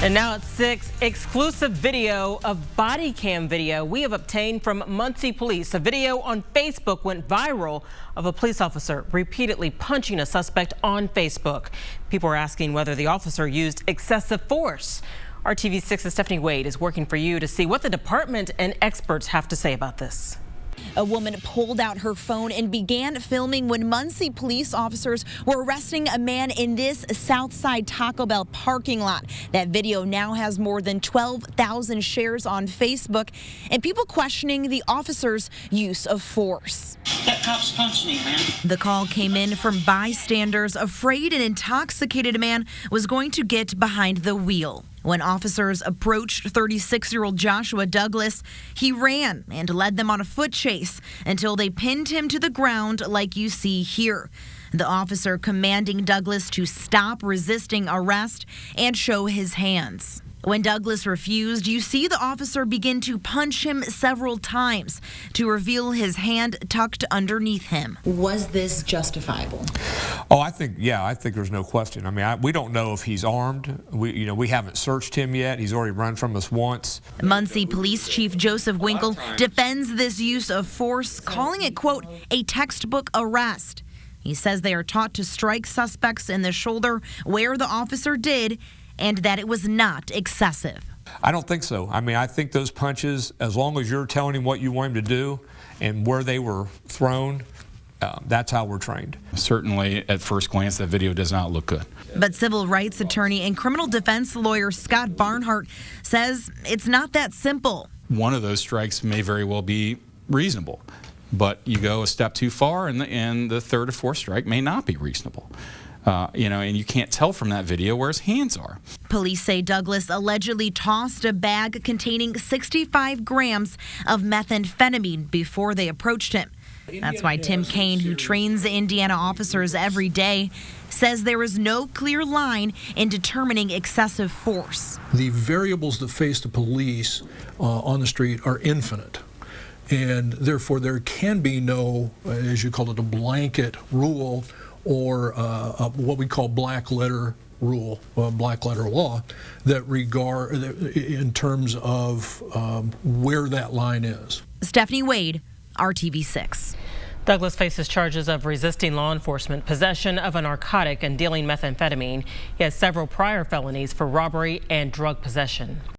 And now at 6, exclusive video of body cam video we have obtained from Muncie police. A video on Facebook went viral of a police officer repeatedly punching a suspect on Facebook. People are asking whether the officer used excessive force. RTV6's Stephanie Wade is working for you to see what the department and experts have to say about this. A woman pulled out her phone and began filming when Muncie police officers were arresting a man in this Southside Taco Bell parking lot. That video now has more than 12,000 shares on Facebook and people questioning the officer's use of force. That cop's punching me, man. The call came in from bystanders afraid an intoxicated man was going to get behind the wheel. When officers approached 36-year-old Joshua Douglas, he ran and led them on a foot chase until they pinned him to the ground like you see here. The officer commanding Douglas to stop resisting arrest and show his hands. When Douglas refused, you see the officer begin to punch him several times to reveal his hand tucked underneath him. Was this justifiable? Oh, I think there's no question. I mean, we don't know if he's armed. We haven't searched him yet. He's already run from us once. Muncie Police Chief Joseph Winkle defends this use of force, calling it, quote, a textbook arrest. He says they are taught to strike suspects in the shoulder where the officer did, and that it was not excessive. I don't think so. I mean, I think those punches, as long as you're telling him what you want him to do and where they were thrown, that's how we're trained. Certainly, at first glance, that video does not look good. But civil rights attorney and criminal defense lawyer Scott Barnhart says it's not that simple. One of those strikes may very well be reasonable, but you go a step too far, and the third or fourth strike may not be reasonable. And you can't tell from that video where his hands are. Police say Douglas allegedly tossed a bag containing 65 grams of methamphetamine before they approached him. That's why Tim Kaine, who trains Indiana officers every day, says there is no clear line in determining excessive force. The variables that face the police on the street are infinite. And therefore, there can be no, as you call it, a blanket rule or what we call black letter rule, black letter law, that in terms of where that line is. Stephanie Wade, RTV6. Douglas faces charges of resisting law enforcement, possession of a narcotic, and dealing methamphetamine. He has several prior felonies for robbery and drug possession.